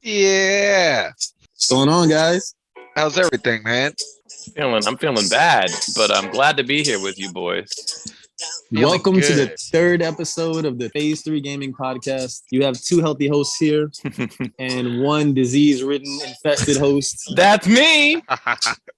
Yeah. What's going on, guys? How's everything, man? I'm feeling bad, but I'm glad to be here with you boys. Feeling Welcome to the good. third episode of the Phase 3 Gaming Podcast. You have two healthy hosts here and one disease-ridden, infested host. That's me.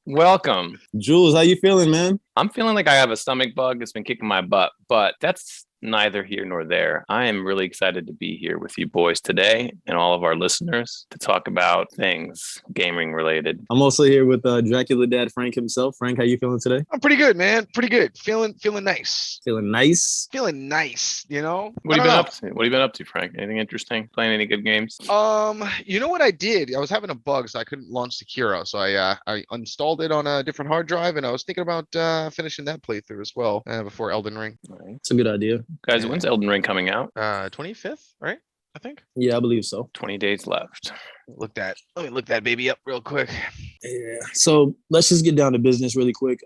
Welcome. Jules, how you feeling, man? I'm feeling like I have a stomach bug that's been kicking my butt, but that's neither here nor there. I am really excited to be here with you boys today and all of our listeners to talk about things gaming related. I'm also here with Dracula Dad Frank himself. Frank, how you feeling today? I'm pretty good, man. Pretty good. Feeling nice. Feeling nice? Feeling nice, you know? What have you been up to? What have you been up to, Frank? Anything interesting? Playing any good games? You know what I did? I was having a bug, so I couldn't launch Sekiro. So I installed it on a different hard drive, and I was thinking about finishing that playthrough as well before Elden Ring. Right. It's a good idea. Guys, when's Elden Ring coming out? 25th, right? I think. Yeah, I believe so. 20 days left. Let me look that baby up real quick. Yeah. So let's just get down to business really quick.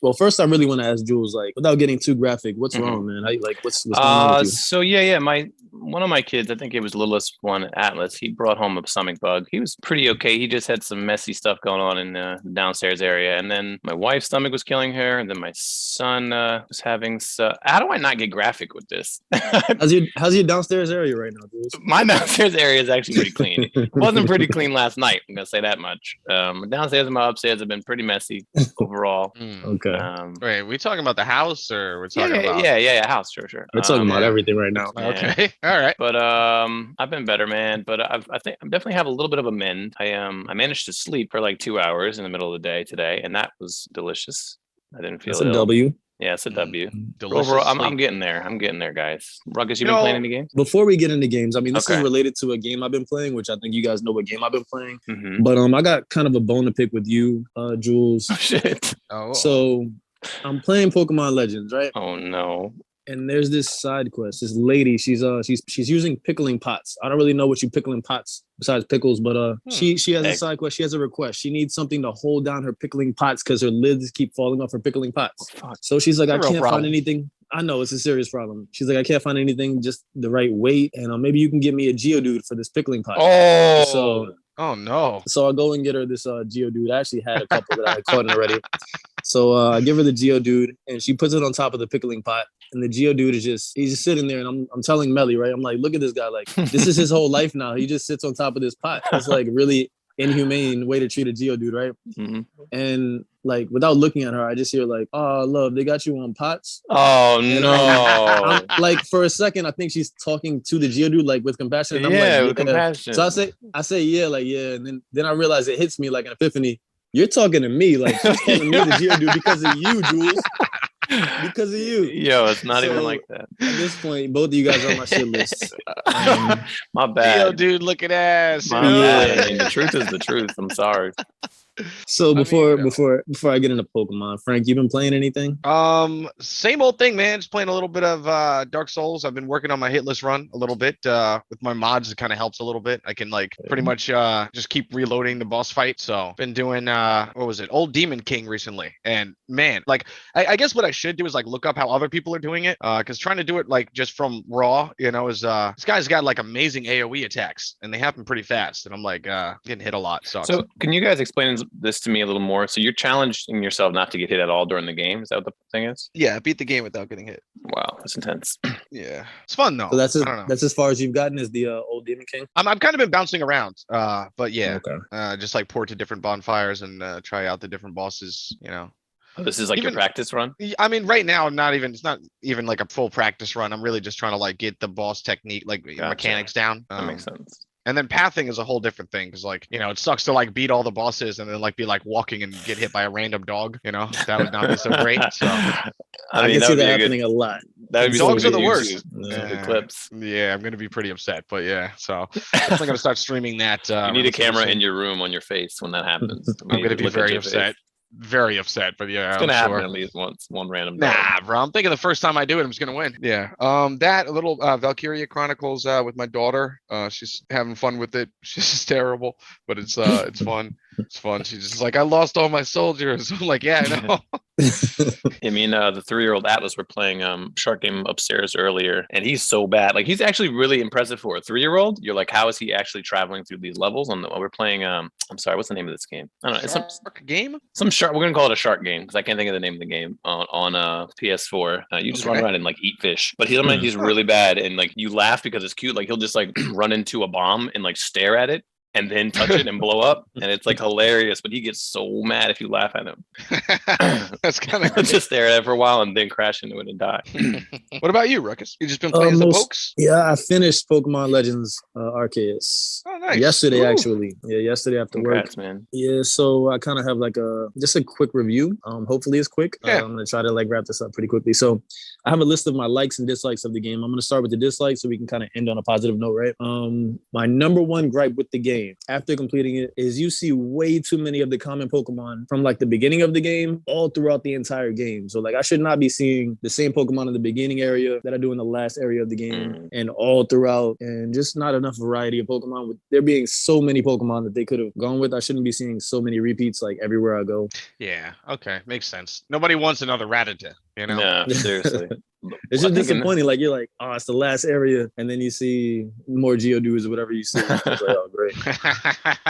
Well, first I really want to ask Jules, like, without getting too graphic, what's wrong, man? How you what's going on with you? So one of my kids, I think it was littlest one, Atlas, he brought home a stomach bug. He was pretty okay. He just had some messy stuff going on in the downstairs area. And then my wife's stomach was killing her. And then my son was having how do I not get graphic with this? How's your downstairs area right now, Jules? My downstairs area is actually pretty clean. It wasn't pretty clean last night. I'm gonna say that much. My downstairs and my upstairs have been pretty messy overall. Okay. Wait, we talking about the house, or we're talking about? Yeah, house, sure. We're talking about everything right now. Yeah. Okay, all right. But I've been better, man. But I think I definitely have a little bit of a mend. I managed to sleep for like 2 hours in the middle of the day today, and that was delicious. I didn't feel That's ill. a W. Yeah, it's a W. Delicious Overall, I'm sleep. getting there. I'm getting there, guys. Ruckus, you been playing any games? Before we get into games, I mean, this is Okay. related to a game I've been playing, which I think you guys know what game I've been playing. Mm-hmm. But I got kind of a bone to pick with you, Jules. Oh shit. Oh, So I'm playing Pokemon Legends, right? Oh no. And there's this side quest. This lady, she's using pickling pots. I don't really know what you pickle in pots besides pickles, but she has a side quest. She has a request. She needs something to hold down her pickling pots because her lids keep falling off her pickling pots. Oh, fuck. So she's like, It's a I real can't problem. find anything. I know it's a serious problem. She's like, I can't find anything just the right weight, and maybe you can give me a Geodude for this pickling pot. Oh. oh no. So I go and get her this Geodude. I actually had a couple that I had caught in already. So I give her the Geodude, and she puts it on top of the pickling pot. And the Geodude is he's just sitting there, and I'm telling Melly, right? I'm like, look at this guy. Like, this is his whole life now. He just sits on top of this pot. It's like really inhumane way to treat a Geodude, right? Mm-hmm. And like, without looking at her, I just hear like, oh, love, they got you on pots. Oh And, no. I'm, like, for a second, I think she's talking to the Geodude, like, with compassion. And I'm Yeah, like, with compassion. So I say, yeah, like, yeah. And then I realize it hits me like an epiphany. You're talking to me, like, she's calling me the Geodude because of you, Jules. Because of you. Yo, it's not So, even like that. At this point, both of you guys are on my shit list. My bad. Yo, dude, look at ass. My you know? bad. I mean, the truth is the truth. I'm sorry. So mean, before you know. before I get into Pokemon, Frank, you been playing anything? Same old thing, man. Just playing a little bit of Dark Souls. I've been working on my hit list run a little bit. With my mods, it kind of helps a little bit. I can like pretty much just keep reloading the boss fight. So been doing what was it? Old Demon King recently. And man, like I guess what I should do is like look up how other people are doing it. Because trying to do it like just from raw, you know, is this guy's got like amazing AoE attacks and they happen pretty fast. And I'm like getting hit a lot. Sucks. So can you guys explain this to me a little more? So you're challenging yourself not to get hit at all during the game. Is that what the thing is? Yeah, beat the game without getting hit. Wow, that's intense. Yeah, it's fun though. So I don't know. that's as far as you've gotten as the Old Demon King. I've kind of been bouncing around, but yeah, Okay. just like port to different bonfires and try out the different bosses. You know, Oh, this is like your Even- practice run? I mean, right now, it's not even like a full practice run. I'm really just trying to like get the boss technique, like mechanics down. That makes sense. And then pathing is a whole different thing because, like, you know, it sucks to like beat all the bosses and then like be like walking and get hit by a random dog. You know, that would not be so great. So I I can mean, that see would be that a happening a lot. That would be Dogs some are the good worst. YouTube, some Yeah. good clips. yeah, I'm gonna be pretty upset. But yeah, so definitely gonna start streaming that. You need a relatively camera soon. in your room on your face when that happens. I'm gonna be very upset. Very upset, but yeah, It's gonna I'm happen sure. at least once. One random day. Nah, bro. I'm thinking the first time I do it, I'm just gonna win. Yeah. That a little Valkyria Chronicles with my daughter. She's having fun with it. She's just terrible, but it's fun. It's fun. She's just like, I lost all my soldiers. I'm like, yeah, I know. I mean, the 3-year-old Atlas were playing shark game upstairs earlier, and he's so bad. Like, he's actually really impressive for a 3-year-old. You're like, how is he actually traveling through these levels? We're playing. I'm sorry, what's the name of this game? I don't know. It's Shark game? some shark. We're gonna call it a shark game because I can't think of the name of the game on PS4. You just run around and like eat fish. But he's really bad, and like you laugh because it's cute. Like he'll just like run into a bomb and like stare at it, and then touch it and blow up, and it's like hilarious. But he gets so mad if you laugh at him. That's kind of just stare at it for a while and then crash into it and die. What about you, Ruckus? You just been playing the pokes? Yeah, I finished Pokemon Legends Arceus. Oh, nice. Yesterday, actually. Yeah, yesterday after Congrats, work. man. Yeah, so I kind of have like just a quick review. Hopefully it's quick. Yeah. I'm gonna try to like wrap this up pretty quickly. So I have a list of my likes and dislikes of the game. I'm gonna start with the dislikes so we can kind of end on a positive note, right? My number one gripe with the game after completing it is you see way too many of the common Pokemon from like the beginning of the game all throughout the entire game. So like I should not be seeing the same Pokemon in the beginning area that I do in the last area of the game and all throughout, and just not enough variety of Pokemon. With there being so many Pokemon that they could have gone with, I shouldn't be seeing so many repeats like everywhere I go. Yeah, okay, makes sense. Nobody wants another Rattata, you know? Yeah, seriously. It's just disappointing. Like you're like, oh, it's the last area, and then you see more Geodudes or whatever you see. It's like, oh, great.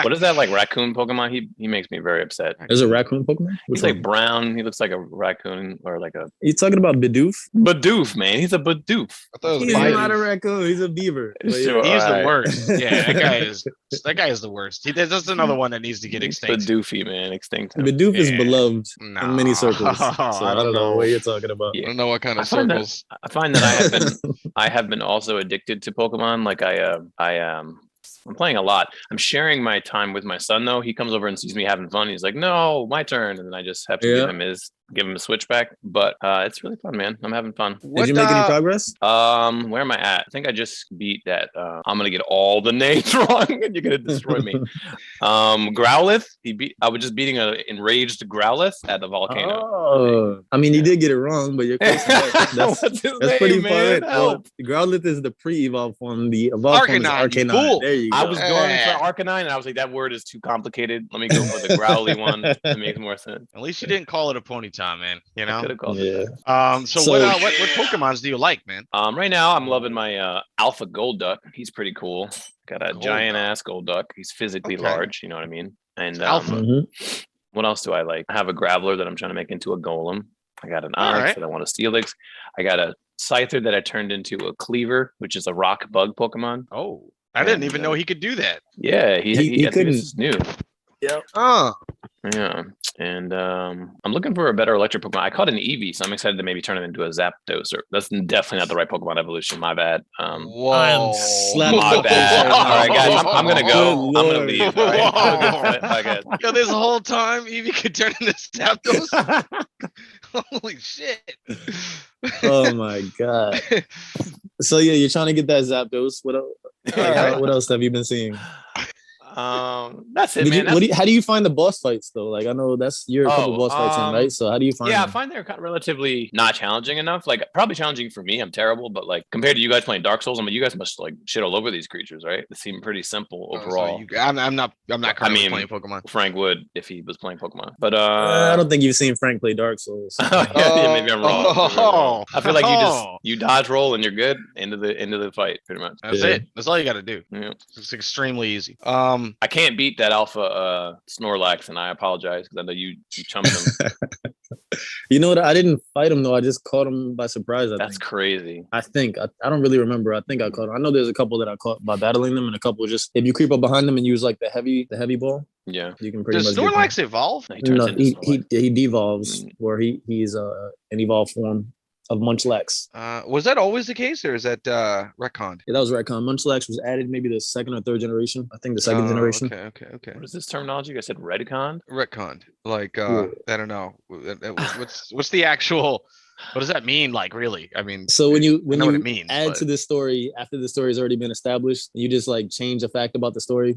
What is that like raccoon Pokemon? He makes me very upset. There's a raccoon Pokemon? He's like brown. He looks like a raccoon or like a. You talking about Badoof? Badoof, man. He's a Badoof. I thought it was He's Biden. not a raccoon. He's a beaver. Sure, He's the alright. worst. Yeah, that guy is the worst. There's just another one that needs to get extinct. Badoofy, man. Extinct. Badoof is Yeah. beloved No. in many circles. So I I don't know what you're talking about. Yeah. I don't know what kind of I find that- circles. I find that I have been also addicted to Pokemon. Like I'm playing a lot. I'm sharing my time with my son though. He comes over and sees me having fun. He's like, "No, my turn," and then I just have to give him a switchback. But it's really fun, man. I'm having fun. Did you make any progress? Where am I at? I think I just beat that. I'm gonna get all the names wrong, and you're gonna destroy me. Growlithe. I was just beating an enraged Growlithe at the volcano. Oh, I mean, you did get it wrong, but you're close enough. What's his That's name, pretty man? fun. Help. Growlithe is the pre-evolved form. The evolved form is Arcanine, you Arcanine. fool. There you go. I was going for Arcanine, and I was like, that word is too complicated. Let me go for the Growly one. It makes more sense. At least you didn't call it a Ponyta, man. You know. Could have called it. Yeah. So what Pokemons do you like, man? Right now, I'm loving my Alpha Golduck. He's pretty cool. Got a giant ass Golduck. He's physically large. You know what I mean? And Alpha. Mhm. what else do I like? I have a Graveler that I'm trying to make into a Golem. I got an Onyx that I want to Steelix. I got a Scyther that I turned into a Cleaver, which is a rock bug Pokemon. Oh, I didn't even know he could do that. Yeah, he He I think couldn't. this is new. Yep. Oh, Yeah, and I'm looking for a better electric Pokemon. I caught an Eevee, so I'm excited to maybe turn him into a Zapdos. Or that's definitely not the right Pokemon evolution. My bad. whoa! I'm slapping My your face bad. right now. All right, guys, I'm gonna go. Good I'm gonna Lord. leave. All right. Have a good flight. Bye, guys. Yo, this whole time Eevee could turn into Zapdos. Holy shit! Oh my god. So yeah, you're trying to get that Zapdos. What else? Alright. What else have you been seeing? That's it, Did man. you, how do you find the boss fights though? Like I know you're a couple Oh, boss fights in, right? So how do you find Yeah, I them? find they're kind of relatively not challenging enough. Like probably challenging for me. I'm terrible, but like compared to you guys playing Dark Souls, I mean, you guys must like shit all over these creatures, right? They seem pretty simple overall. I'm not currently mean, playing Pokemon. Frank would if he was playing Pokemon, but I don't think you've seen Frank play Dark Souls. yeah, maybe I'm wrong. Maybe I'm wrong. I feel like Oh. you dodge roll and you're good into the fight pretty much. That's Yeah. it. That's all you got to do. Yeah. It's extremely easy. I can't beat that alpha Snorlax, and I apologize because I know you chummed him. You know what? I didn't fight him though. I just caught him by surprise. That's crazy. I think I don't really remember. I think I caught him. I know there's a couple that I caught by battling them, and a couple just if you creep up behind them and use like the heavy ball, Yeah. you can pretty Does much. Snorlax evolve? He turns No, into Snorlax. he devolves where he's an evolved form of Munchlax. Was that always the case, or is that retconned? Yeah, that was Racoon. Munchlax was added maybe the second or third generation. I think the second Oh, generation. Okay. What is this terminology? You guys said Redcon? Retconned. Like Yeah. I don't know. What's the actual? What does that mean? Like really? I mean, So when I you know what it means, add but- to this story after the story has already been established, you just like change a fact about the story.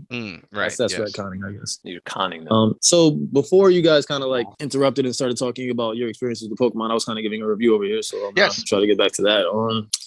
right. That's yes. retconning, I guess. You're conning them. So before you guys kind of like interrupted and started talking about your experiences with Pokemon, I was kind of giving a review over here, so I'm gonna Yes. try to get back to that.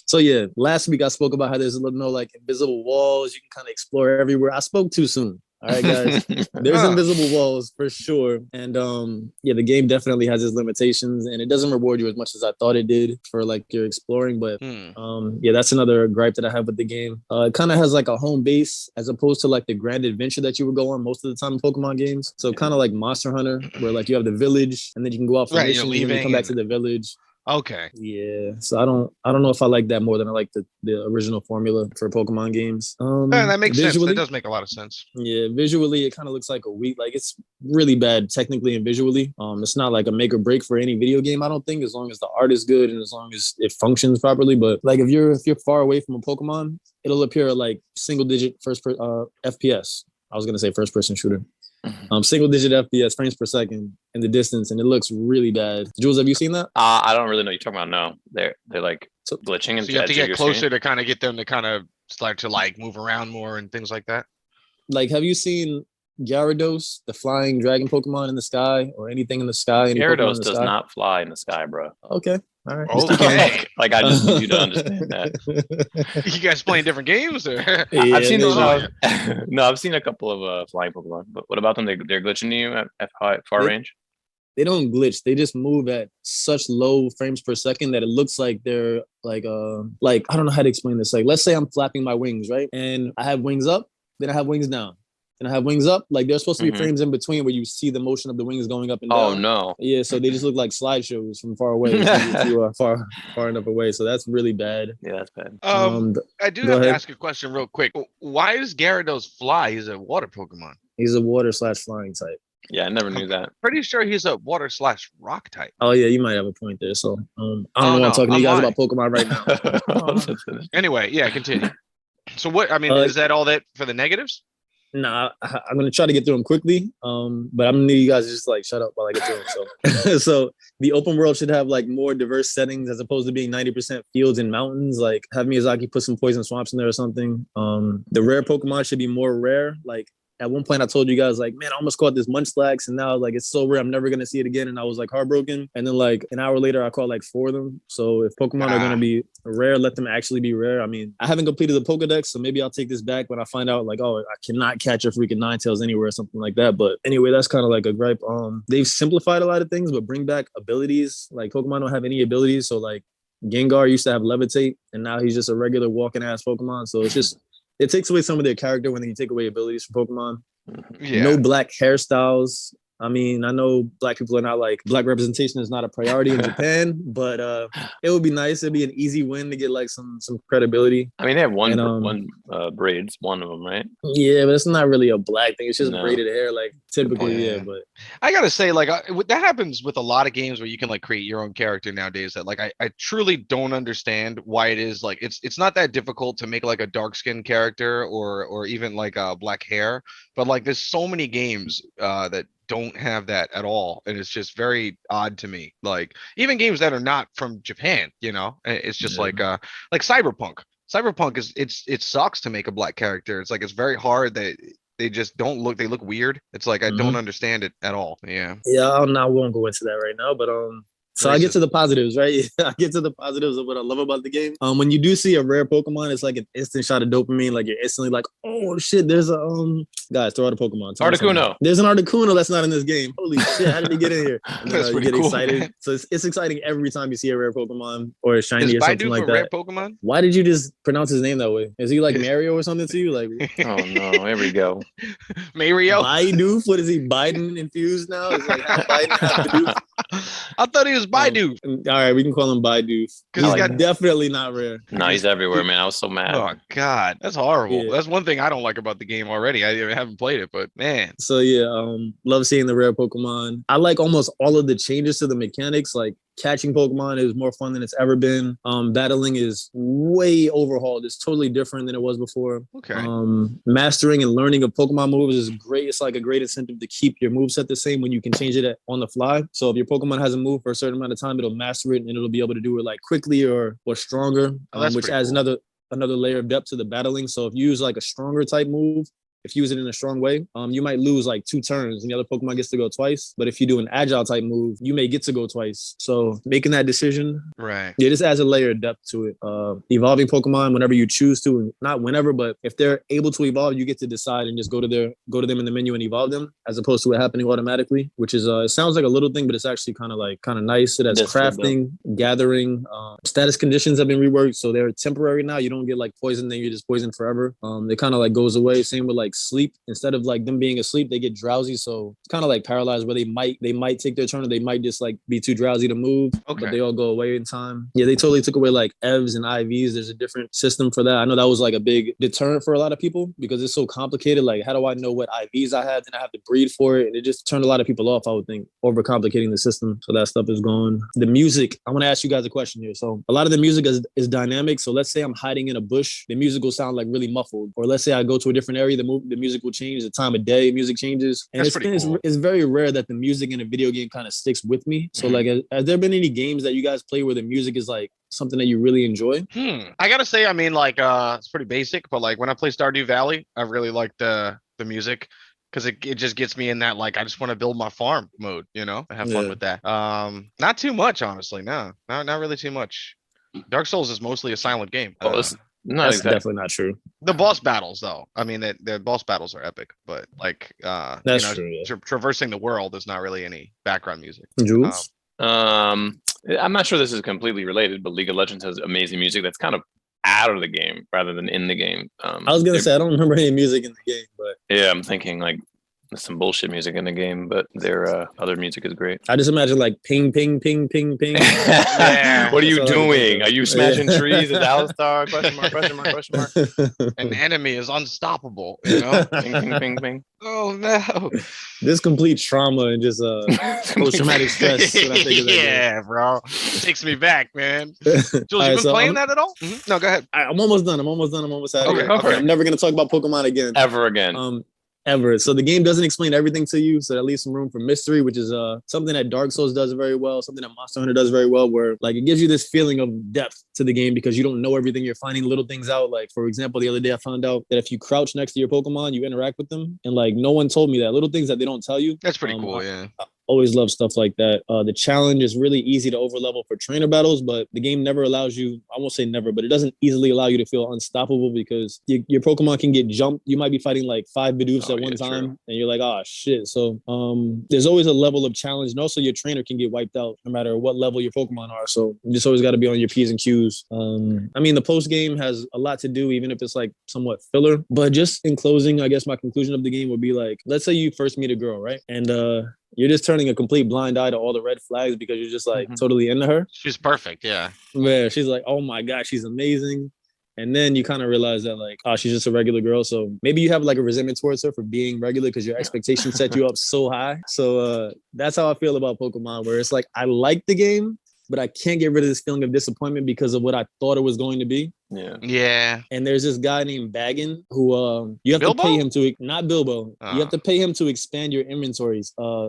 So yeah, last week I spoke about how there's no like invisible walls, you can kind of explore everywhere. I spoke too soon. All right, guys. There's invisible walls for sure. And the game definitely has its limitations and it doesn't reward you as much as I thought it did for like your exploring. But that's another gripe that I have with the game. It kind of has like a home base as opposed to like the grand adventure that you would go on most of the time in Pokemon games. So kind of like Monster Hunter, where like you have the village and then you can go out for missions and then you come back to the village. Okay. Yeah. So I don't know if I like that more than I like the original formula for Pokemon games. That makes sense. That does make a lot of sense. Yeah, visually it kind of looks like it's really bad technically and visually. It's not like a make or break for any video game, I don't think, as long as the art is good and as long as it functions properly. But like if you're far away from a Pokemon, it'll appear like single digit FPS. I was gonna say first person shooter. Single digit FPS, frames per second in the distance, and it looks really bad. Jules, have you seen that? I don't really know what you're talking about. No, they're like glitching and so you have to get closer to kind of get them to kind of start to like move around more and things like that. Like, have you seen Gyarados, the flying dragon Pokemon in the sky, or anything in the sky? Gyarados does not fly in the sky, bro. Okay. All right. Okay. Like I just need you to understand that. You guys playing different games? Or? Yeah, I've seen I've seen a couple of flying Pokemon. But what about them? They're glitching to you at far range? They don't glitch. They just move at such low frames per second that it looks like they're like I don't know how to explain this. Like, let's say I'm flapping my wings, right? And I have wings up, then I have wings down. And I have wings up, like there's supposed to be frames in between where you see the motion of the wings going up and down. Oh no! Yeah, so they just look like slideshows from far away. If you are far enough away, so that's really bad. Yeah, that's bad. I do have to ask a question real quick. Why does Gyarados fly? He's a water Pokemon. He's a water/flying type. Yeah, I never knew that. Pretty sure he's a water/rock type. Oh yeah, you might have a point there. So I don't know. I'm talking to you guys about Pokemon right now. Anyway, yeah, continue. So what? I mean, is that all that for the negatives? Nah, I'm gonna try to get through them quickly. But I'm gonna need you guys to just like shut up while I get through them. So, so the open world should have like more diverse settings as opposed to being 90% fields and mountains. Like have Miyazaki put some poison swamps in there or something. The rare Pokemon should be more rare. Like at one point I told you guys like, man, I almost caught this Munchlax and now like it's so rare I'm never gonna see it again, and I was like heartbroken. And then like an hour later I caught like 4 of them. So if Pokemon are gonna be rare, let them actually be rare. I mean, I haven't completed the Pokedex, so maybe I'll take this back when I find out like, oh, I cannot catch a freaking Ninetales anywhere or something like that. But anyway, that's kind of like a gripe. They've simplified a lot of things, but bring back abilities. Like Pokemon don't have any abilities, so like Gengar used to have Levitate, and now he's just a regular walking ass Pokemon. So it's just it takes away some of their character when you take away abilities from Pokemon. Yeah. No black hairstyles. I mean, I know black people are not like black representation is not a priority in Japan, but it would be nice. It'd be an easy win to get like some credibility. I mean, they have one braids, one of them, right? Yeah, but it's not really a black thing. It's just braided hair, like typically. Yeah, but I gotta say, like that happens with a lot of games where you can like create your own character nowadays. That like I truly don't understand why it is like it's not that difficult to make like a dark skinned character or even like black hair, but like there's so many games that don't have that at all, and it's just very odd to me. Like even games that are not from Japan, you know, it's just like Cyberpunk is it sucks to make a black character. It's like it's very hard that they just don't look, they look weird. It's like I don't understand it at all. I won't go into that right now, but so I get to the positives, right? I get to the positives of what I love about the game. When you do see a rare Pokemon, it's like an instant shot of dopamine. Like you're instantly like, oh shit, there's a guys, throw out a Pokemon. Articuno. There's an Articuno that's not in this game. Holy shit, how did he get in here? And then, that's you get cool, excited. Man. So it's exciting every time you see a rare Pokemon or a shiny or something like that. Rare Pokemon? Why did you just pronounce his name that way? Is he like Mario or something to you? Like, oh no, here we go. Mario. Badoof? What is he? Biden infused now? Is like Biden Badoof? I thought he was Badoof. All right, we can call him Badoof. He's definitely not rare. No, he's everywhere, man. I was so mad. Oh God, that's horrible. Yeah. That's one thing I don't like about the game already. I haven't played it, but man. So yeah, love seeing the rare Pokemon. I like almost all of the changes to the mechanics. Like catching Pokemon is more fun than it's ever been. Battling is way overhauled. It's totally different than it was before. Okay. Mastering and learning of Pokemon moves is great. It's like a great incentive to keep your moveset the same when you can change it on the fly. So if your Pokemon has a move for a certain amount of time, it'll master it and it'll be able to do it like quickly or stronger, which adds another layer of depth to the battling. So if you use like a stronger type move, if you use it in a strong way, you might lose like 2 turns and the other Pokemon gets to go twice. But if you do an agile type move, you may get to go twice. So making that decision, Right. yeah, this adds a layer of depth to it. Evolving Pokemon whenever you choose to, not whenever, but if they're able to evolve, you get to decide and just go to them in the menu and evolve them, as opposed to it happening automatically, which is it sounds like a little thing, but it's actually kind of nice. It has crafting, gathering, status conditions have been reworked, so they're temporary now. You don't get like poison, then you're just poisoned forever. It kind of like goes away. Same with like sleep. Instead of like them being asleep, they get drowsy, so it's kind of like paralyzed, where they might take their turn, or they might just like be too drowsy to move. Okay. But they all go away in time. Yeah, they totally took away like EVs and IVs. There's a different system for that. I know that was like a big deterrent for a lot of people because it's so complicated. Like, how do I know what IVs I have? Then I have to breed for it, and it just turned a lot of people off, I would think, overcomplicating the system. So that stuff is gone. The music, I want to ask you guys a question here. So a lot of the music is dynamic. So let's say I'm hiding in a bush, the music will sound like really muffled. Or let's say I go to a different area, the music will change. The time of day, music changes. And it's very rare that the music in a video game kind of sticks with me. So like, has there been any games that you guys play where the music is like something that you really enjoy? I gotta say, I mean, like, it's pretty basic, but like when I play Stardew Valley, I really like the music, because it just gets me in that, like, I just want to build my farm mode, you know, and have fun with that. Not too much, honestly. No, not really too much. Dark Souls is mostly a silent game. That's definitely not true. The boss battles, though, I mean, the boss battles are epic, but like, that's true. Yeah. Traversing the world is not really any background music. Jules? I'm not sure this is completely related, but League of Legends has amazing music that's kind of out of the game rather than in the game. I was gonna say I don't remember any music in the game, but yeah, I'm thinking like there's some bullshit music in the game, but their other music is great. I just imagine like ping, ping, ping, ping, ping. Yeah. What are you doing? Are you smashing trees? Is Alistar? Question mark, question mark, question mark. An enemy is unstoppable, you know? Ping, ping, ping, ping. Oh no. This complete trauma and just post-traumatic stress. Yeah, bro. It takes me back, man. Jules, you been playing that at all? Mm-hmm. No, go ahead. I'm almost done. I'm almost out of here. Okay. I'm never gonna talk about Pokemon again. Ever again. Ever. So the game doesn't explain everything to you, so that leaves some room for mystery, which is something that Dark Souls does very well, something that Monster Hunter does very well, where like it gives you this feeling of depth to the game because you don't know everything. You're finding little things out. Like, for example, the other day I found out that if you crouch next to your Pokemon, you interact with them, and like no one told me that. Little things that they don't tell you. That's pretty cool. Yeah. Always love stuff like that. The challenge is really easy to overlevel for trainer battles, but the game never allows you, I won't say never, but it doesn't easily allow you to feel unstoppable because your Pokemon can get jumped. You might be fighting like 5 Badoofs at one time, and you're like, oh shit. So there's always a level of challenge, and also your trainer can get wiped out no matter what level your Pokemon are. So you just always got to be on your P's and Q's. I mean, the post game has a lot to do, even if it's like somewhat filler. But just in closing, I guess my conclusion of the game would be like, let's say you first meet a girl, right? And you're just turning a complete blind eye to all the red flags because you're just like totally into her. She's perfect, yeah. Yeah, she's like, oh my God, she's amazing. And then you kind of realize that like, oh, she's just a regular girl. So maybe you have like a resentment towards her for being regular because your expectations set you up so high. So that's how I feel about Pokemon, where it's like, I like the game, but I can't get rid of this feeling of disappointment because of what I thought it was going to be. Yeah. And there's this guy named Baggin who you have Bilbo? to pay him to, not Bilbo. You have to pay him to expand your inventory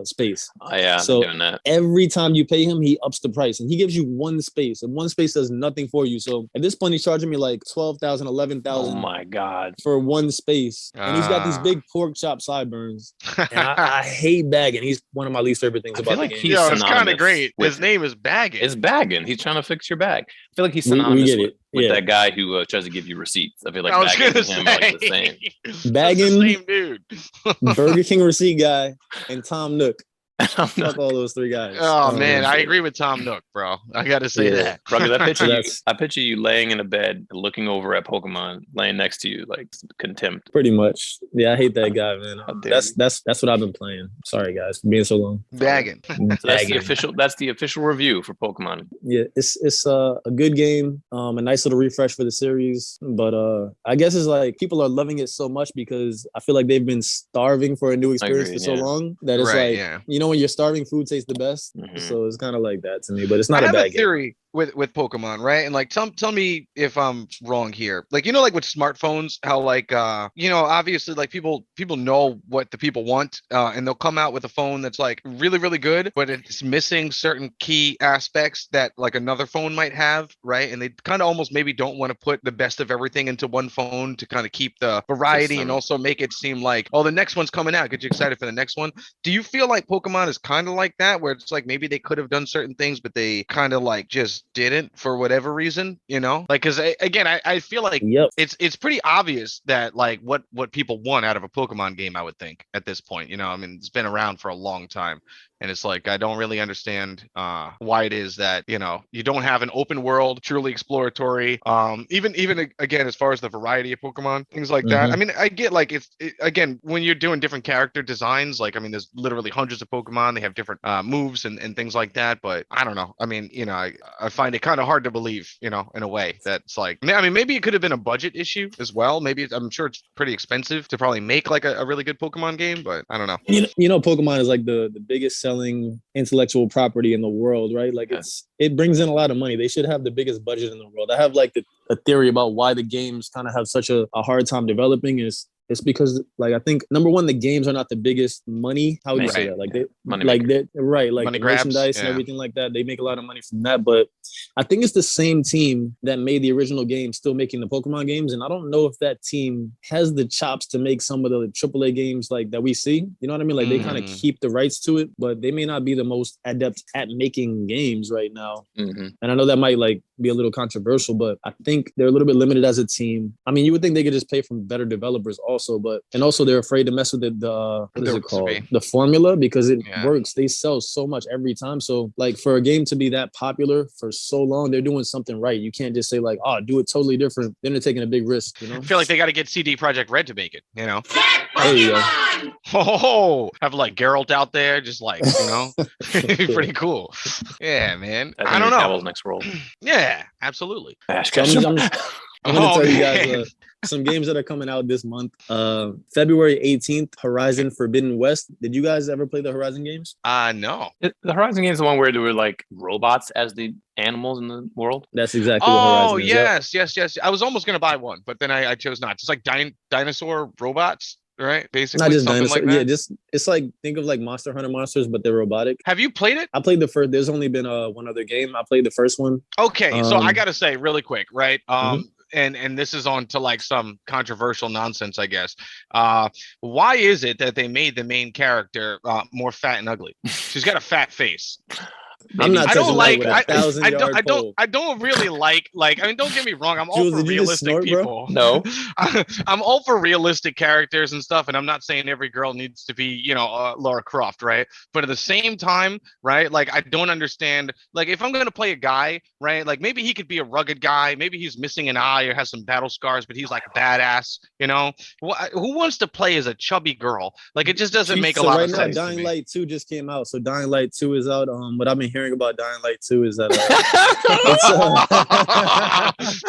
space. Oh yeah, so doing that. Every time you pay him, he ups the price and he gives you one space, and one space does nothing for you. So at this point, he's charging me like 12,000, 11,000. Oh my God. For one space. And he's got these big pork chop sideburns. And I hate Baggin. He's one of my least favorite things about the game. Yo, it's kind of great. His name is Baggin. It's Baggin. He's trying to fix your bag. I feel like he's synonymous with that guy who tries to give you receipts. I feel like Baggin and him are like the same. Baggin, the same dude. Burger King receipt guy, and Tom Nook. Fuck all those 3 guys. Oh man, I agree with Tom Nook, bro. I gotta say that. Bro, I picture you laying in a bed, looking over at Pokemon, laying next to you, like contempt. Pretty much. Yeah, I hate that guy, man. That's what I've been playing. Sorry guys for being so long. Bagging. So that's the official review for Pokemon. Yeah, it's a good game, a nice little refresh for the series. But I guess it's like people are loving it so much because I feel like they've been starving for a new experience for so long that it's you know, when you're starving, food tastes the best. So it's kind of like that to me, but it's not a bad game. with Pokemon, right? And like tell me if I'm wrong here. Like like with smartphones, how like obviously like people know what the people want, and they'll come out with a phone that's like really really good, but it's missing certain key aspects that like another phone might have, right? And they kind of almost maybe don't want to put the best of everything into one phone to kind of keep the variety and also make it seem like, oh, the next one's coming out, get you excited for the next one. Do you feel like Pokemon is kind of like that, where it's like maybe they could have done certain things, but they kind of like just didn't for whatever reason, like because again I feel like Yep. it's pretty obvious that like what people want out of a Pokemon game, I would think at this point. I mean, it's been around for a long time. And it's like I don't really understand why it is that you don't have an open world, truly exploratory. Even again, as far as the variety of Pokemon, things like that. I mean, I get like again when you're doing different character designs. Like I mean, there's literally hundreds of Pokemon. They have different moves and things like that. But I don't know. I mean, I find it kind of hard to believe, in a way that's like. I mean, maybe it could have been a budget issue as well. Maybe I'm sure it's pretty expensive to probably make like a really good Pokemon game. But I don't know. Pokemon is like the biggest selling intellectual property in the world, right? Like it brings in a lot of money. They should have the biggest budget in the world. I have like a theory about why the games kind of have such a hard time developing. It's because like I think number one, the games are not the biggest money. How would you say that? Like they're right, like money merchandise and everything like that. They make a lot of money from that. But I think it's the same team that made the original game still making the Pokemon games. And I don't know if that team has the chops to make some of the AAA games like that we see. You know what I mean? Like they kind of keep the rights to it, but they may not be the most adept at making games right now. And I know that might like be a little controversial, but I think they're a little bit limited as a team. I mean, you would think they could just pay from better developers also, but they're afraid to mess with the what is it called? The formula, because it works. They sell so much every time. So like for a game to be that popular for so long, they're doing something right. You can't just say like, oh, do it totally different. Then they're taking a big risk, I feel like they got to get CD Projekt Red to make it, There you go. Oh, have like Geralt out there, just like pretty cool. Yeah, man. I don't know. Cavill's next role. Yeah, absolutely. I'm gonna tell you guys some games that are coming out this month. February 18th, Horizon Forbidden West. Did you guys ever play the Horizon games? No. The Horizon game is the one where there were like robots as the animals in the world. That's exactly what Horizon is. Yes. I was almost gonna buy one, but then I chose not. Just like dinosaur robots. Right, basically, not just something dinosaur. like that. Yeah, just it's like think of like Monster Hunter monsters, but they're robotic. Have you played it? I played the first. There's only been one other game. I played the first one. Okay, so I gotta say really quick, right? And this is on to like some controversial nonsense, I guess. Why is it that they made the main character more fat and ugly? She's got a fat face. I'm not. I don't like. I don't really like. I mean, don't get me wrong. I'm Jules, all for realistic people. Bro? No, I'm all for realistic characters and stuff. And I'm not saying every girl needs to be, Lara Croft, right? But at the same time, right? Like, I don't understand. Like, if I'm gonna play a guy, right? Like, maybe he could be a rugged guy. Maybe he's missing an eye or has some battle scars, but he's like badass. Who wants to play as a chubby girl? Like, it just doesn't make a lot of sense. Dying Light 2 just came out, so Dying Light 2 is out. What I've been hearing about Dying Light 2 is that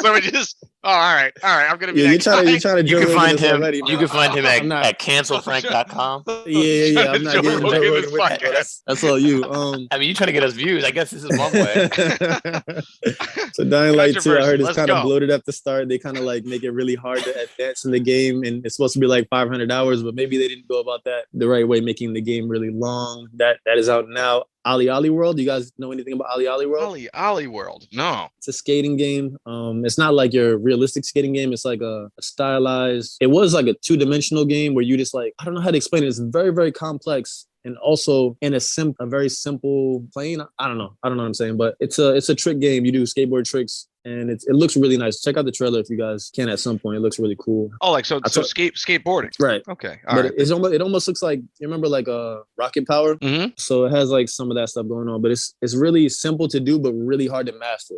so we just all right, I'm gonna be you're trying to you can find him already, you can find him at cancelfrk.com. yeah I'm not getting Joe Rogan that's all you. I mean, you trying to get us views. I guess this is one way. So Dying Light 2, I heard it's kind of bloated at the start. They kind of like make it really hard to advance in the game, and it's supposed to be like 500 hours, but maybe they didn't go about that the right way, making the game really long. That is out now. Ali World. You guys know anything about Ali World? Ali World. No. It's a skating game. It's not like your realistic skating game. It's like a stylized. It was like a 2-dimensional game where you just like, I don't know how to explain it. It's very, very complex. And also in a very simple plane. I don't know what I'm saying, but it's a trick game. You do skateboard tricks, and it looks really nice. Check out the trailer if you guys can at some point. It looks really cool. Oh, like skateboarding. Right. Okay. All right. It almost looks like, you remember like Rocket Power? Mm-hmm. So it has like some of that stuff going on, but it's really simple to do, but really hard to master.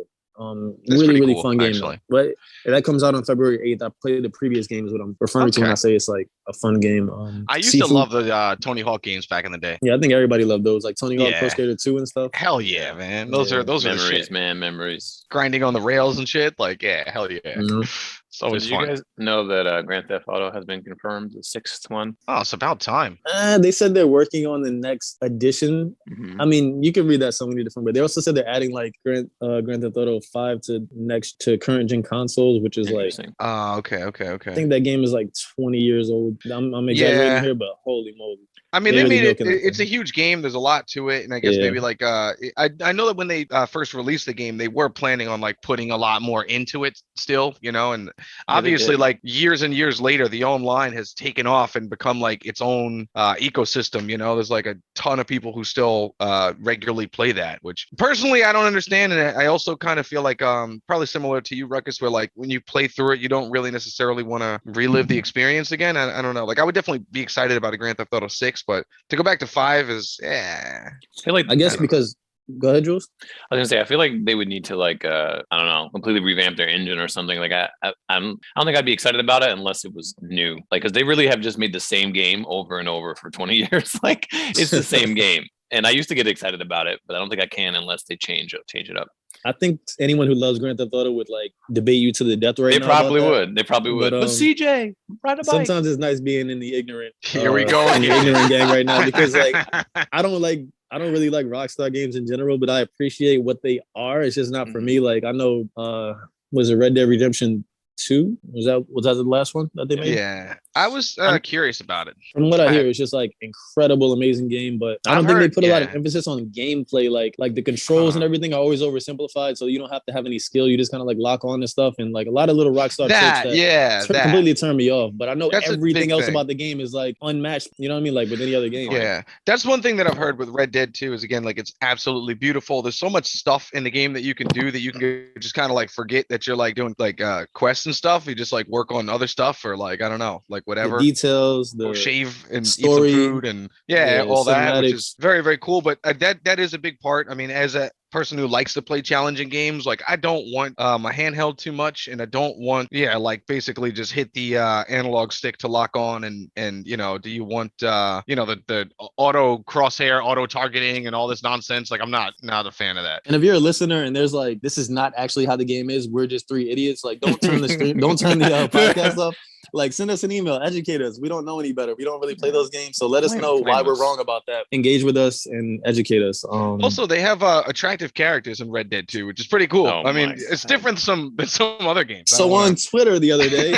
Really cool, fun game, actually. But that comes out on February 8th. I played the previous games, what I'm referring to when I say it's like a fun game. I used to love the Tony Hawk games back in the day. Yeah, I think everybody loved those, like Tony Hawk Pro Skater 2 and stuff. Hell yeah, man. Those are memories, the shit. man. Memories. Grinding on the rails and shit. Like, yeah, hell yeah. Mm-hmm. It's So always did you fun. guys know that Grand Theft Auto has been confirmed, the sixth one? Oh, it's about time. They said they're working on the next edition. Mhm. I mean, you can read that so many different, but they also said they're adding like Grand Theft Auto 5 to current gen consoles, which is like Interesting. Okay, I okay. think that game is like 20 years old. I'm exaggerating Yeah. here, but holy moly, I mean, they they really made it. milking that It's a thing. huge game. There's a lot to it, and I guess Yeah, maybe like I know that when they first released the game, they were planning on like putting a lot more into it still, and Yeah, they obviously did. like years and years later, the online has taken off and become like its own ecosystem. There's like a ton of people who still regularly play that, which personally I don't understand, and I also kind of feel like probably similar to you, Ruckus, where like when you play through it, you don't really necessarily want to relive the experience again. I don't know. Like I would definitely be excited about a Grand Theft Auto 6, but to go back to 5 is I feel like I I guess don't know. because go ahead, Jules. I was gonna say I feel like they would need to like I don't know, completely revamp their engine or something. Like I don't think I'd be excited about it unless it was new. Like because they really have just made the same game over and over for 20 years. Like it's the same game. And I used to get excited about it, but I don't think I can unless they change it up. I think anyone who loves Grand Theft Auto would like debate you to the death right They now about probably that. would. They probably But would. But CJ, ride a bike. sometimes it's nice being in the ignorant Here we go in the again. ignorant gang right now because like I don't really like Rockstar games in general, but I appreciate what they are. It's just not for me. Like I know was it Red Dead Redemption 2? Was that the last one that they made? Yeah, I was curious about it. From what I I hear, had, it's just like incredible, amazing game. But I I've don't think they heard, put a lot of yeah. emphasis on gameplay. Like the controls and everything are always oversimplified, so you don't have to have any skill. You just kind of like lock on to stuff and like a lot of little Rockstar tricks That, that yeah, that. completely turn me off. But I know That's a everything big else thing. about the game is like unmatched. You know what I mean? Like with any other game. Right. Yeah, that's one thing that I've heard with Red Dead 2 is again like it's absolutely beautiful. There's so much stuff in the game that you can do that you can just kind of like forget that you're like doing like quests and stuff. You just like work on other stuff or like I don't know, like The whatever. details, Go the shave and eat some story, food and yeah, the all that, which is cinematics. very, very cool. But that is a big part. I mean, as a person who likes to play challenging games, like I don't want my handheld too much, and I don't want like basically just hit the analog stick to lock on and do you want the auto crosshair, auto targeting, and all this nonsense? Like I'm not a fan of that. And if you're a listener and there's like, this is not actually how the game is, we're just three idiots. Like, don't turn the stream, don't turn the podcast off. Like, send us an email, educate us. We don't know any better. We don't really play those games, so let us know why we're wrong about that. Engage with us and educate us. Also, they have attractive characters in Red Dead 2, which is pretty cool. Oh I mean, my it's different than some other games. I So don't wanna- on Twitter the other day,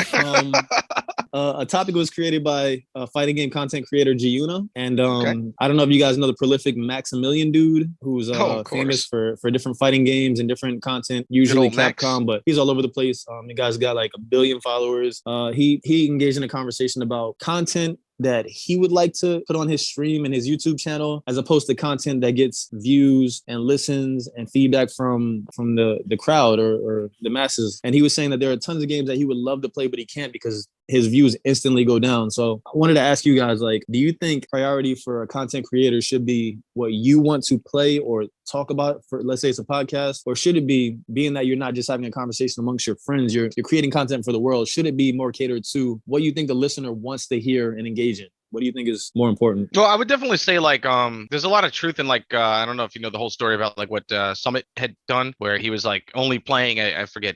a topic was created by fighting game content creator Giuna, and Okay. I don't know if you guys know the prolific Maximilian dude, who's of famous course. for different fighting games and different content, usually old Max. Capcom, but he's all over the place. The guy's got like 1 billion followers. He engaged in a conversation about content that he would like to put on his stream and his YouTube channel, as opposed to content that gets views and listens and feedback from the crowd or the masses. And he was saying that there are tons of games that he would love to play, but he can't because his views instantly go down. So I wanted to ask you guys, like, do you think priority for a content creator should be what you want to play or talk about for, let's say it's a podcast, or should it be, being that you're not just having a conversation amongst your friends, you're creating content for the world, should it be more catered to what you think the listener wants to hear and engage in? What do you think is more important? Well, I would definitely say like there's a lot of truth in like I don't know if you know the whole story about like what Summit had done, where he was like only playing I forget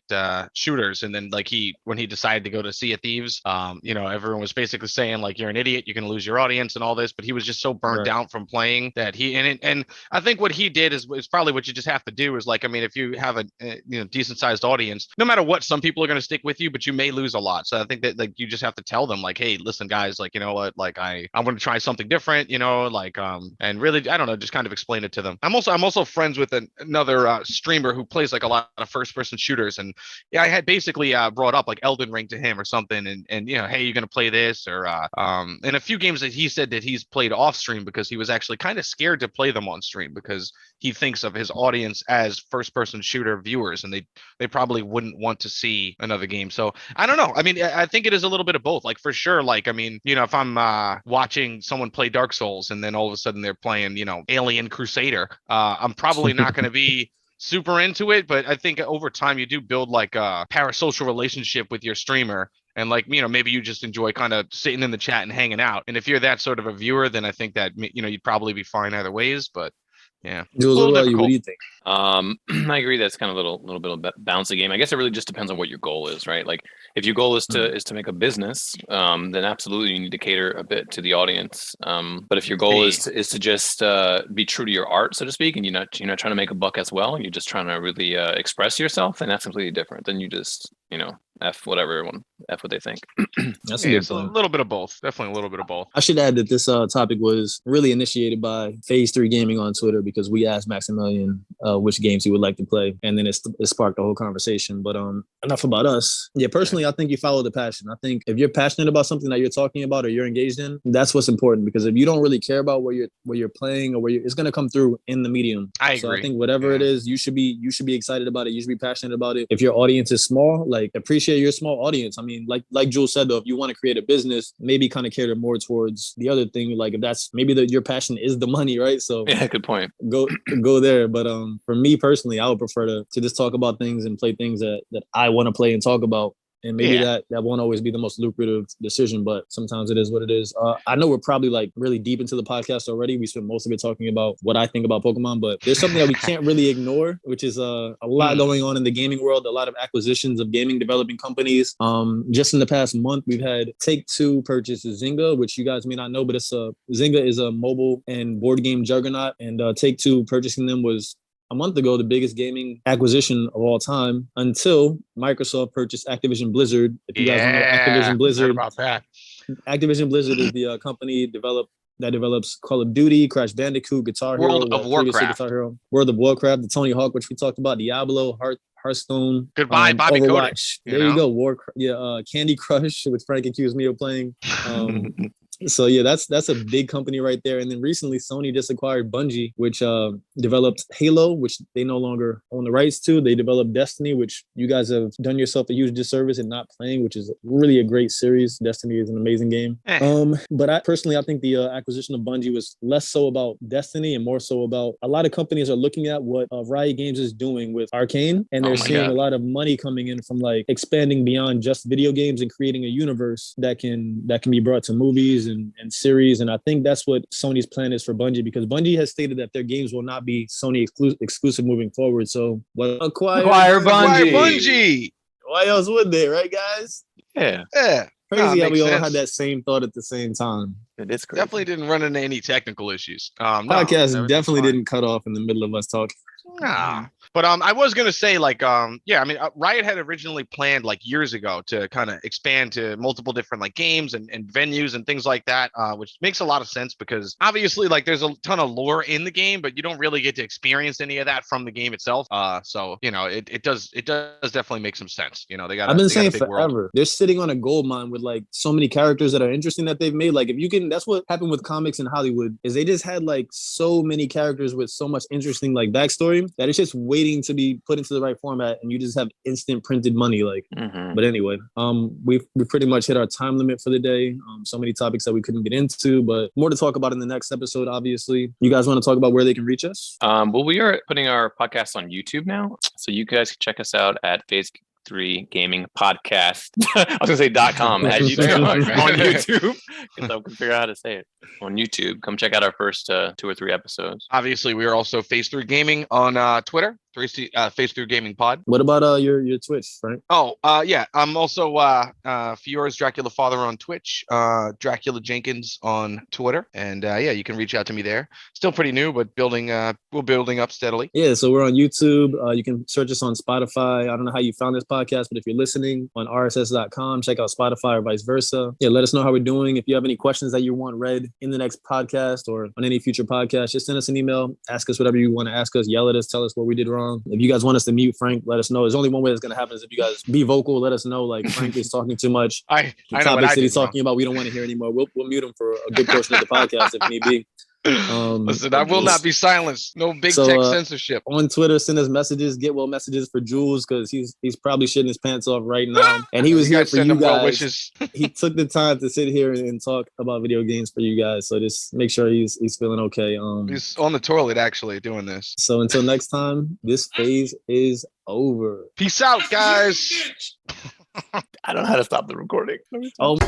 shooters, and then like when he decided to go to Sea of Thieves, everyone was basically saying like you're an idiot, you're gonna lose your audience and all this, but he was just so burnt out from playing that and I think what he did is probably what you just have to do is like I mean if you have a decent sized audience, no matter what, some people are gonna stick with you, but you may lose a lot. So I think that like you just have to tell them like, hey, listen guys, like you know what, like I'm going to try something different, and really, I don't know, just kind of explain it to them. I'm also friends with another streamer who plays like a lot of first person shooters. And yeah, I had basically brought up like Elden Ring to him or something. And hey, you're going to play this or, and a few games that he said that he's played off stream because he was actually kind of scared to play them on stream because he thinks of his audience as first person shooter viewers and they probably wouldn't want to see another game. So I don't know. I mean, I think it is a little bit of both. Like for sure, like, I mean, if I'm watching someone play Dark Souls and then all of a sudden they're playing, Alien Crusader, I'm probably not going to be super into it, but I think over time you do build like a parasocial relationship with your streamer. And like, maybe you just enjoy kind of sitting in the chat and hanging out. And if you're that sort of a viewer, then I think that, you'd probably be fine either ways. But Yeah. Jules, A little what about you? What difficult. do you think? I agree. That's kind of a little bit of a bouncy game. I guess it really just depends on what your goal is, right? Like if your goal is to make a business, then absolutely you need to cater a bit to the audience. But if your goal is to just be true to your art, so to speak, and you're not trying to make a buck as well, and you're just trying to really express yourself, then that's completely different. Then you just F whatever everyone F what they think. That's a good It's a point. little bit of both. Definitely a little bit of both. I should add that this topic was really initiated by Phase 3 Gaming on Twitter because we asked Maximilian which games he would like to play, and then it sparked the whole conversation. But enough about us. Yeah, personally, I think you follow the passion. I think if you're passionate about something that you're talking about or you're engaged in, that's what's important. Because if you don't really care about what you're playing or it's going to come through in the medium. So I think whatever it is, you should be excited about it. You should be passionate about it. If your audience is small, like appreciate your small audience. I mean, like Jules said though, if you want to create a business, maybe kind of cater more towards the other thing. Like if that's maybe your passion is the money, right? So yeah, good point. Go there. But for me personally, I would prefer to just talk about things and play things that I want to play and talk about. And maybe that won't always be the most lucrative decision, but sometimes it is what it is. I know we're probably like really deep into the podcast already. We spent most of it talking about what I think about Pokemon, but there's something that we can't really ignore, which is a lot going on in the gaming world, a lot of acquisitions of gaming developing companies. Just in the past month, we've had Take-Two purchase Zynga, which you guys may not know, but Zynga is a mobile and board game juggernaut, and Take-Two purchasing them was a month ago the biggest gaming acquisition of all time until Microsoft purchased Activision Blizzard. If you guys don't know Activision Blizzard, about that. Activision Blizzard is the company that develops Call of Duty, Crash Bandicoot, Guitar Hero, World of Warcraft, World of Warcraft, the Tony Hawk, which we talked about, Diablo, Hearthstone, Goodbye, Bobby Overwatch. Kotick, there you go, Warcraft, Candy Crush, which Frank accused me of playing. So yeah, that's a big company right there. And then recently, Sony just acquired Bungie, which developed Halo, which they no longer own the rights to. They developed Destiny, which you guys have done yourself a huge disservice in not playing, which is really a great series. Destiny is an amazing game. But I think the acquisition of Bungie was less so about Destiny and more so about a lot of companies are looking at what Riot Games is doing with Arcane, and they're seeing a lot of money coming in from like expanding beyond just video games and creating a universe that can be brought to movies and series. And I think that's what Sony's plan is for Bungie, because Bungie has stated that their games will not be Sony exclusive moving forward. So acquire Bungie. Why else would they, right, guys? Yeah. Crazy how we all had that same thought at the same time. It is crazy. Definitely didn't run into any technical issues. Podcast definitely didn't cut off in the middle of us talking. But I was gonna say Riot had originally planned like years ago to kind of expand to multiple different like games and venues and things like that, which makes a lot of sense because obviously like there's a ton of lore in the game, but you don't really get to experience any of that from the game itself. So it does definitely make some sense. I've been saying forever. World. They're sitting on a gold mine with like so many characters that are interesting that they've made. Like if you can, that's what happened with comics in Hollywood is they just had like so many characters with so much interesting like backstory that it's just waiting to be put into the right format, and you just have instant printed money. But anyway, we pretty much hit our time limit for the day. So many topics that we couldn't get into, but more to talk about in the next episode. Obviously, you guys want to talk about where they can reach us? Well, we are putting our podcast on YouTube now, so you guys can check us out at Phase 3 Gaming Podcast. I was gonna say .com at YouTube on YouTube because I can figure out how to say it on YouTube. Come check out our first 2 or 3 episodes. Obviously, we are also Phase 3 Gaming on Twitter. Phase 3 Gaming Pod. What about your Twitch, Frank? I'm also Fiora's Dracula Father on Twitch, Dracula Jenkins on Twitter, and you can reach out to me there. Still pretty new, but we're building up steadily. Yeah, so we're on YouTube. You can search us on Spotify. I don't know how you found this podcast, but if you're listening on rss.com, check out Spotify or vice versa. Yeah, let us know how we're doing. If you have any questions that you want read in the next podcast or on any future podcast, just send us an email. Ask us whatever you want to ask us. Yell at us. Tell us what we did wrong. If you guys want us to mute Frank, let us know. There's only one way that's going to happen is if you guys be vocal. Let us know. Like Frank is talking too much. The topics that he's talking about, we don't want to hear anymore. We'll mute him for a good portion of the podcast if need be. Listen, I will not be silenced. No big tech censorship. On Twitter, send us messages, get well messages for Jules because he's probably shitting his pants off right now. And he was here for you guys. He took the time to sit here and talk about video games for you guys. So just make sure he's feeling okay. He's on the toilet actually doing this. So until next time, this phase is over. Peace out, guys. I don't know how to stop the recording. Oh.